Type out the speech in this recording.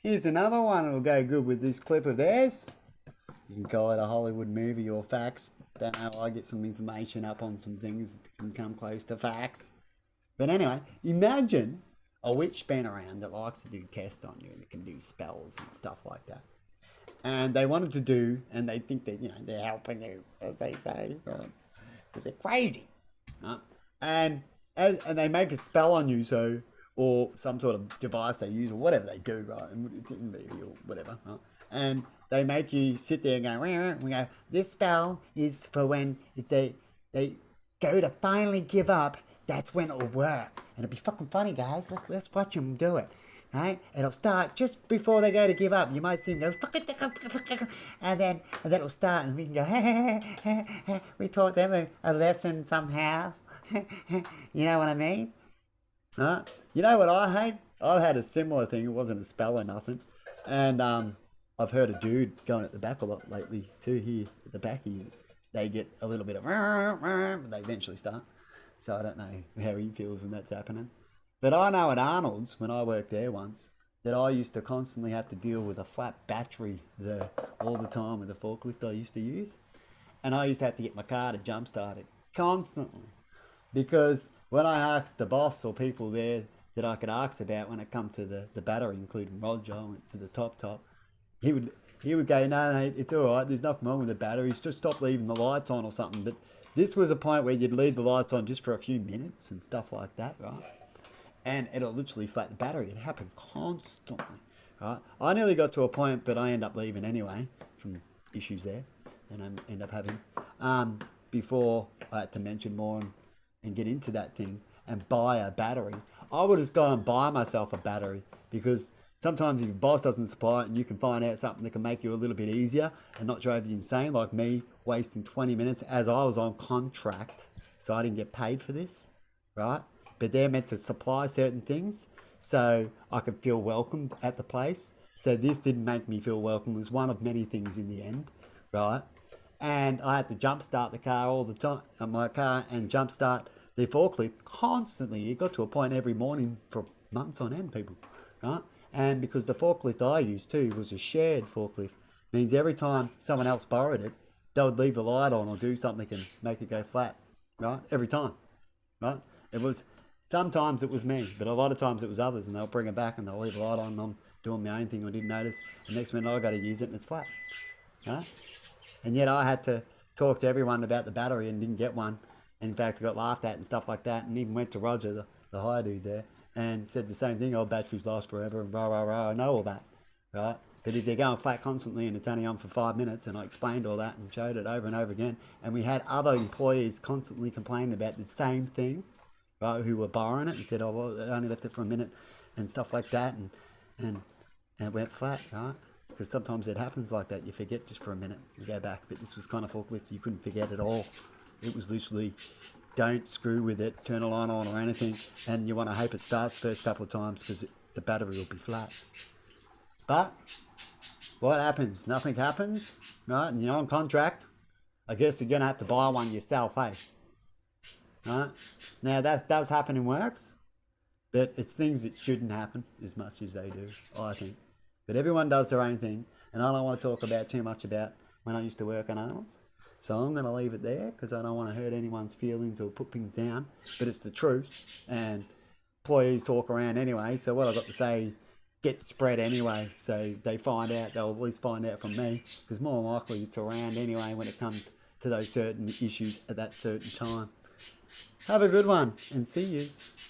Here's another one that'll go good with this clip of theirs. You can call it a Hollywood movie or facts. Don't know, I get some information up on some things that can come close to facts. But anyway, imagine a witch been around that likes to do tests on you and it can do spells and stuff like that. And they wanted to do, and they think that, they're helping you, as they say, because they're crazy. Right? And they make a spell on you, so, or some sort of device they use, or whatever they do, right? And it's in movie or whatever, right? And they make you sit there and go, we go, this spell is for when, if they go to finally give up, that's when it'll work. And it'll be fucking funny, guys. Let's watch them do it. Right? It'll start just before they go to give up. You might see them go, and then it'll start, and we can go, we taught them a lesson somehow. You know what I mean? Huh? You know what I hate? I've had a similar thing. It wasn't a spell or nothing. And I've heard a dude going at the back a lot lately too. Here at the back, they get a little bit of, but they eventually start. So I don't know how he feels when that's happening. But I know at Arnold's, when I worked there once, that I used to constantly have to deal with a flat battery all the time with the forklift I used to use. And I used to have to get my car to jump start it constantly. Because when I asked the boss or people there that I could ask about when it come to the battery, including Roger, I went to the top, he would go, no, mate, it's all right, there's nothing wrong with the batteries, just stop leaving the lights on or something. But this was a point where you'd leave the lights on just for a few minutes and stuff like that, right? And it'll literally flat the battery. It happened constantly, right? I nearly got to a point, but I end up leaving anyway from issues there that I end up having. Before I had to mention more and get into that thing and buy a battery, I would just go and buy myself a battery, because sometimes if your boss doesn't supply it and you can find out something that can make you a little bit easier and not drive you insane, like me wasting 20 minutes as I was on contract, so I didn't get paid for this, right? But they're meant to supply certain things so I could feel welcomed at the place. So this didn't make me feel welcome. It was one of many things in the end, right? And I had to jump start the car all the time, my car, and jump start the forklift constantly. It got to a point every morning for months on end, people, right? And because the forklift I used too was a shared forklift, means every time someone else borrowed it, they would leave the light on or do something and make it go flat, right? Every time, right? Sometimes it was me, but a lot of times it was others, and they'll bring it back and they'll leave a light on and I'm doing my own thing. I didn't notice. The next minute I got to use it and it's flat. Right? And yet I had to talk to everyone about the battery and didn't get one. And in fact, I got laughed at and stuff like that, and even went to Roger, the hire dude there, and said the same thing. Oh, batteries last forever and rah, rah, rah. I know all that, right? But if they're going flat constantly and it's only on for 5 minutes, and I explained all that and showed it over and over again, and we had other employees constantly complaining about the same thing, right, who were borrowing it and said, oh, well, I only left it for a minute and stuff like that, and it went flat, right? Because sometimes it happens like that. You forget just for a minute, you go back. But this was kind of forklift, you couldn't forget at all. It was literally, don't screw with it, turn a line on or anything, and you want to hope it starts first couple of times because the battery will be flat. But what happens? Nothing happens, right? And you're on contract. I guess you're going to have to buy one yourself, eh? Right? Now, that does happen in works, but it's things that shouldn't happen as much as they do, I think. But everyone does their own thing, and I don't want to talk about too much about when I used to work on Arnold's. So I'm going to leave it there because I don't want to hurt anyone's feelings or put things down. But it's the truth, and employees talk around anyway. So what I've got to say gets spread anyway. So they find out, they'll at least find out from me, because more than likely it's around anyway when it comes to those certain issues at that certain time. Have a good one, and see yous.